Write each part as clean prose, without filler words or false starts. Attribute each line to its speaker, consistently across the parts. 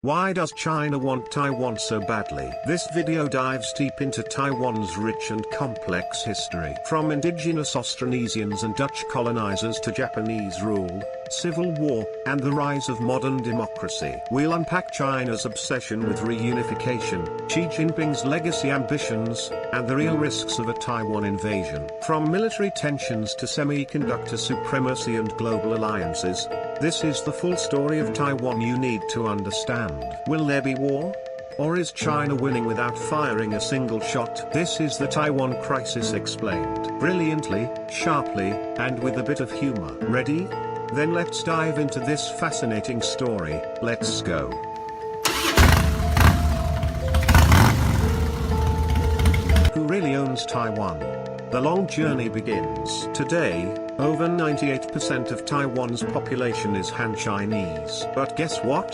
Speaker 1: Why does China want Taiwan so badly? This video dives deep into Taiwan's rich and complex history. From indigenous Austronesians and Dutch colonizers to Japanese rule, civil war, and the rise of modern democracy. We'll unpack China's obsession with reunification, Xi Jinping's legacy ambitions, and the real risks of a Taiwan invasion. From military tensions to semiconductor supremacy and global alliances, this is the full story of Taiwan you need to understand. Will there be war? Or is China winning without firing a single shot? This is the Taiwan crisis explained brilliantly, sharply, and with a bit of humor. Ready? Then let's dive into this fascinating story. Let's go. Who really owns Taiwan? The long journey begins. Today, over 98% of Taiwan's population is Han Chinese. But guess what?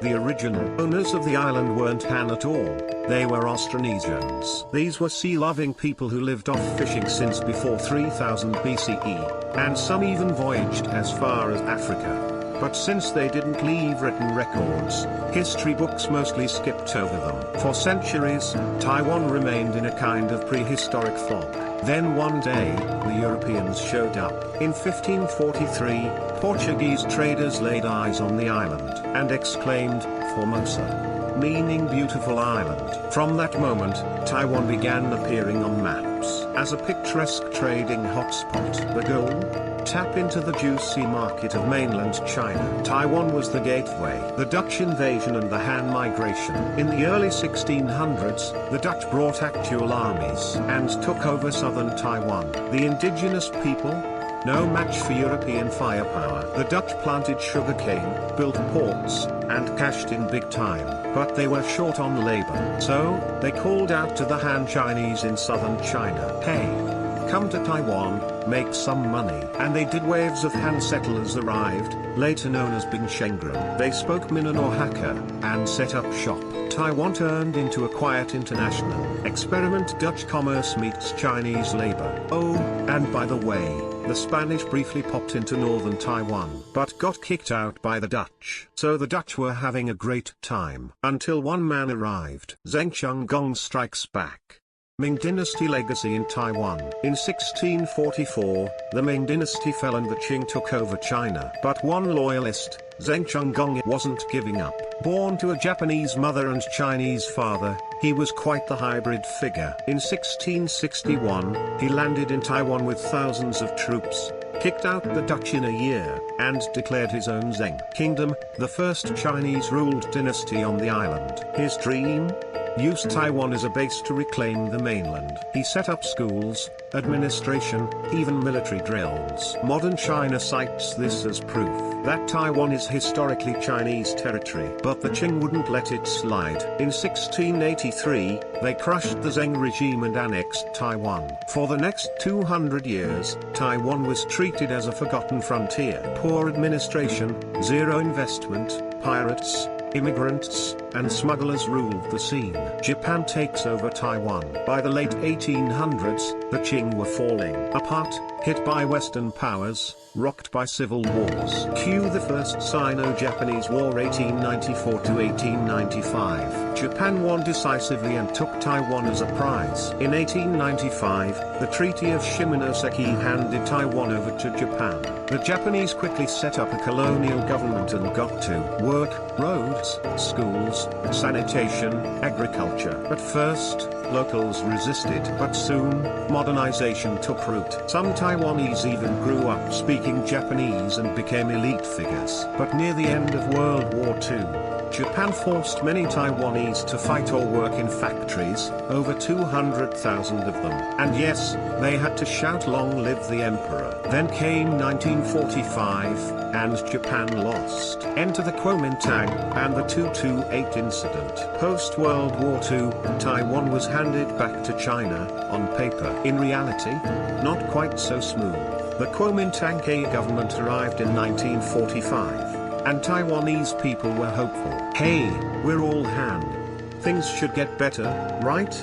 Speaker 1: The original owners of the island weren't Han at all. They were Austronesians. These were sea-loving people who lived off fishing since before 3000 BCE, and some even voyaged as far as Africa. But since they didn't leave written records, history books mostly skipped over them. For centuries, Taiwan remained in a kind of prehistoric fog. Then one day, the Europeans showed up. In 1543, Portuguese traders laid eyes on the island and exclaimed, Formosa, meaning beautiful island. From that moment, Taiwan began appearing on maps as a picturesque trading hotspot. The goal? Tap into the juicy market of mainland China. Taiwan was the gateway. The Dutch invasion and the Han migration. In the early 1600s, the Dutch brought actual armies and took over southern Taiwan. The indigenous people? No match for European firepower. The Dutch planted sugarcane, built ports, and cashed in big time. But they were short on labor. So, they called out to the Han Chinese in southern China. Hey, come to Taiwan, make some money. And they did. Waves of Han settlers arrived, later known as Bingshengren. They spoke Minnan or Hakka, and set up shop. Taiwan turned into a quiet international experiment. Dutch commerce meets Chinese labor. Oh, and by the way, the Spanish briefly popped into northern Taiwan, but got kicked out by the Dutch. So the Dutch were having a great time, until one man arrived. Zheng Chunggong strikes back. Ming Dynasty legacy in Taiwan. In 1644, the Ming Dynasty fell and the Qing took over China. But one loyalist, Zheng Chunggong, wasn't giving up. Born to a Japanese mother and Chinese father, he was quite the hybrid figure. In 1661, he landed in Taiwan with thousands of troops, kicked out the Dutch in a year, and declared his own Zheng Kingdom, the first Chinese-ruled dynasty on the island. His dream? Use Taiwan as a base to reclaim the mainland. He set up schools, administration, even military drills. Modern China cites this as proof that Taiwan is historically Chinese territory. But the Qing wouldn't let it slide. In 1683, they crushed the Zheng regime and annexed Taiwan. For the next 200 years, Taiwan was treated as a forgotten frontier. Poor administration, zero investment, pirates, immigrants, and smugglers ruled the scene. Japan takes over Taiwan. By the late 1800s, the Qing were falling apart, hit by Western powers, rocked by civil wars. Cue the First Sino-Japanese War 1894 to 1895. Japan won decisively and took Taiwan as a prize. In 1895, the Treaty of Shimonoseki handed Taiwan over to Japan. The Japanese quickly set up a colonial government and got to work: roads, schools, sanitation, agriculture. At first, locals resisted, but soon, modernization took root. Some Taiwanese even grew up speaking Japanese and became elite figures. But near the end of World War II, Japan forced many Taiwanese to fight or work in factories, over 200,000 of them. And yes, they had to shout "Long live the Emperor." Then came 1945, and Japan lost. Enter the Kuomintang, and the 228 incident. Post-World War II, Taiwan was handed back to China, on paper. In reality, not quite so smooth. The Kuomintang government arrived in 1945. And Taiwanese people were hopeful. Hey, we're all Han. Things should get better, right?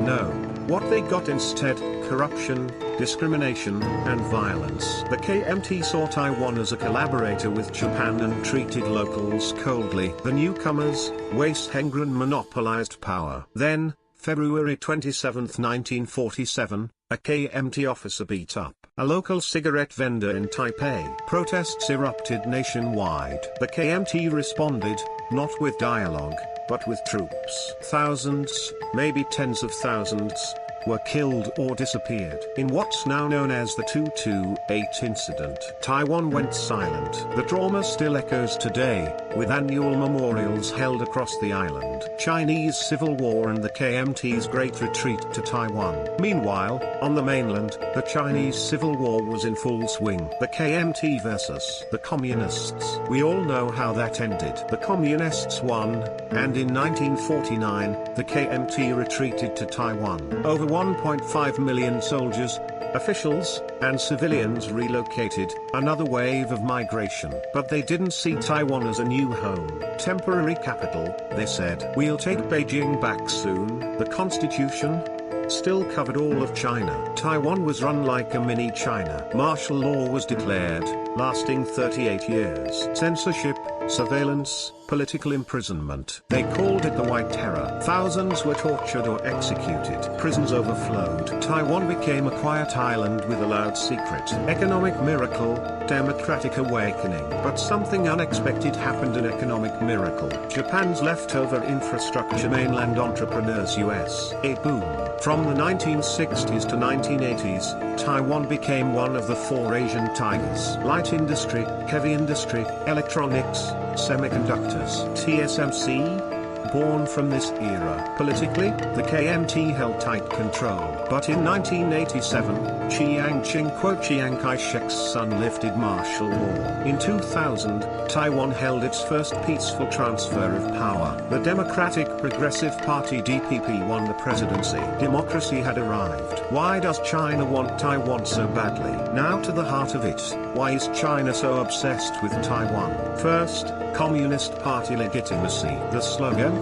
Speaker 1: No. What they got instead: corruption, discrimination, and violence. The KMT saw Taiwan as a collaborator with Japan and treated locals coldly. The newcomers, Weisshengren, monopolized power. Then, February 27, 1947, a KMT officer beat up a local cigarette vendor in Taipei. Protests erupted nationwide. The KMT responded, not with dialogue, but with troops. Thousands, maybe tens of thousands, were killed or disappeared. In what's now known as the 228 incident, Taiwan went silent. The trauma still echoes today, with annual memorials held across the island. Chinese Civil War and the KMT's Great Retreat to Taiwan. Meanwhile, on the mainland, the Chinese Civil War was in full swing. The KMT versus the Communists. We all know how that ended. The Communists won, and in 1949, the KMT retreated to Taiwan. Over 1.5 million soldiers, officials, and civilians relocated, another wave of migration. But they didn't see Taiwan as a new home. Temporary capital, they said. We'll take Beijing back soon. The constitution still covered all of China. Taiwan was run like a mini China. Martial law was declared, lasting 38 years. Censorship, surveillance, political imprisonment. They called it the White Terror. Thousands were tortured or executed. Prisons overflowed. Taiwan became a quiet island with a loud secret. Economic miracle, democratic awakening. But something unexpected happened, an economic miracle. Japan's leftover infrastructure, mainland entrepreneurs, a boom. From the 1960s to 1980s, Taiwan became one of the 4 Asian tigers. Light industry, heavy industry, electronics, semiconductors, TSMC, born from this era. Politically, the KMT held tight control. But in 1987, Chiang Kai-shek's son lifted martial law. In 2000, Taiwan held its first peaceful transfer of power. The Democratic Progressive Party DPP won the presidency. Democracy had arrived. Why does China want Taiwan so badly? Now to the heart of it. Why is China so obsessed with Taiwan? First, Communist Party legitimacy. The slogan?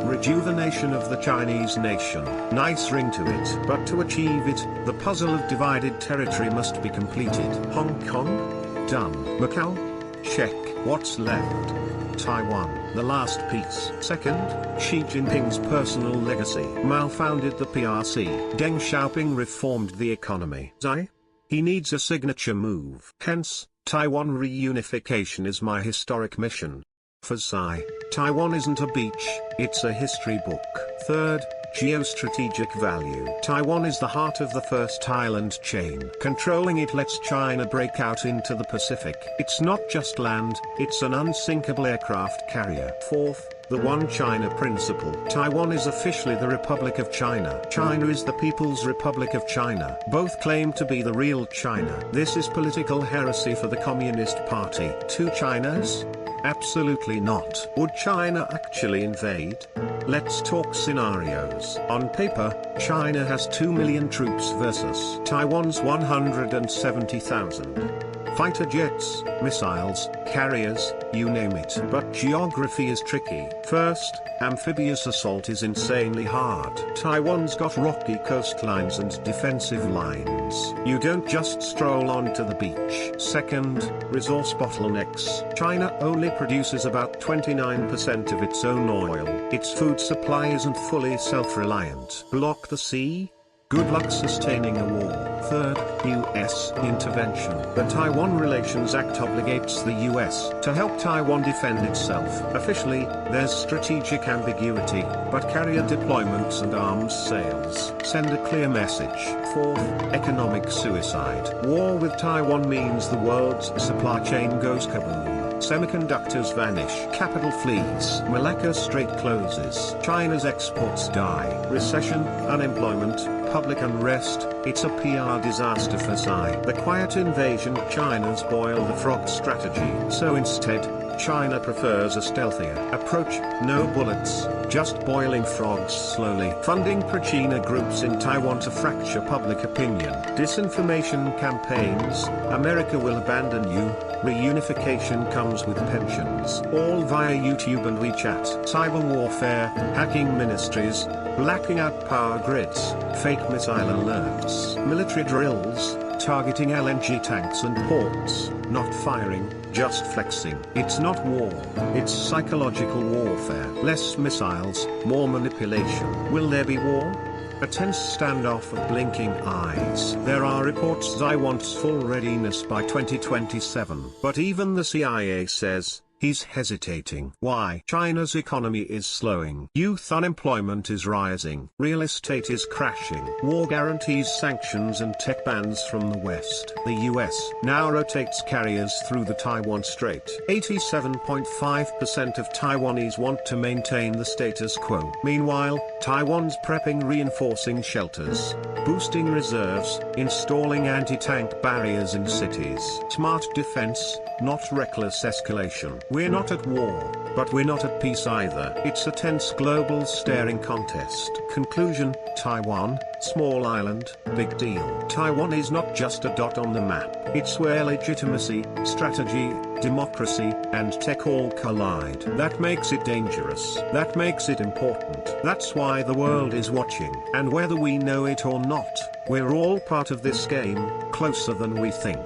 Speaker 1: Rejuvenation of the Chinese nation. Nice ring to it. But to achieve it, the puzzle of divided territory must be completed. Hong Kong? Done. Macau? Check. What's left? Taiwan, the last piece. Second, Xi Jinping's personal legacy. Mao founded the PRC. Deng Xiaoping reformed the economy. Xi? He needs a signature move. Hence, Taiwan reunification is my historic mission. For Xi, Taiwan isn't a beach, it's a history book. Third, geostrategic value. Taiwan is the heart of the first island chain. Controlling it lets China break out into the Pacific. It's not just land, it's an unsinkable aircraft carrier. Fourth, the One China principle. Taiwan is officially the Republic of China. China is the People's Republic of China. Both claim to be the real China. This is political heresy for the Communist Party. 2 Chinas? Absolutely not. Would China actually invade? Let's talk scenarios. On paper, China has 2 million troops versus Taiwan's 170,000. Fighter jets, missiles, carriers, you name it. But geography is tricky. First, amphibious assault is insanely hard. Taiwan's got rocky coastlines and defensive lines. You don't just stroll onto the beach. Second, resource bottlenecks. China only produces about 29% of its own oil. Its food supply isn't fully self-reliant. Block the sea? Good luck sustaining a war. Third, US intervention. The Taiwan Relations Act obligates the US to help Taiwan defend itself. Officially, there's strategic ambiguity, but carrier deployments and arms sales send a clear message. Fourth, economic suicide. War with Taiwan means the world's supply chain goes kaboom. Semiconductors vanish. Capital flees. Malacca Strait closes. China's exports die. Recession, unemployment, public unrest, it's a PR disaster for Xi. The quiet invasion. China's boil the frog strategy. So instead, China prefers a stealthier approach, no bullets, just boiling frogs slowly. Funding pro-China groups in Taiwan to fracture public opinion. Disinformation campaigns, America will abandon you. Reunification comes with pensions. All via YouTube and WeChat. Cyber warfare, hacking ministries, blacking out power grids, fake missile alerts. Military drills, targeting LNG tanks and ports, not firing, just flexing. It's not war, it's psychological warfare. Less missiles, more manipulation. Will there be war? A tense standoff of blinking eyes. There are reports Xi wants full readiness by 2027. But even the CIA says, he's hesitating. Why? China's economy is slowing. Youth unemployment is rising. Real estate is crashing. War guarantees sanctions and tech bans from the West. The US now rotates carriers through the Taiwan Strait. 87.5% of Taiwanese want to maintain the status quo. Meanwhile, Taiwan's prepping, reinforcing shelters, boosting reserves, installing anti-tank barriers in cities. Smart defense, not reckless escalation. We're not at war, but we're not at peace either. It's a tense global staring contest. Conclusion: Taiwan, small island, big deal. Taiwan is not just a dot on the map. It's where legitimacy, strategy, democracy, and tech all collide. That makes it dangerous. That makes it important. That's why the world is watching. And whether we know it or not, we're all part of this game, closer than we think.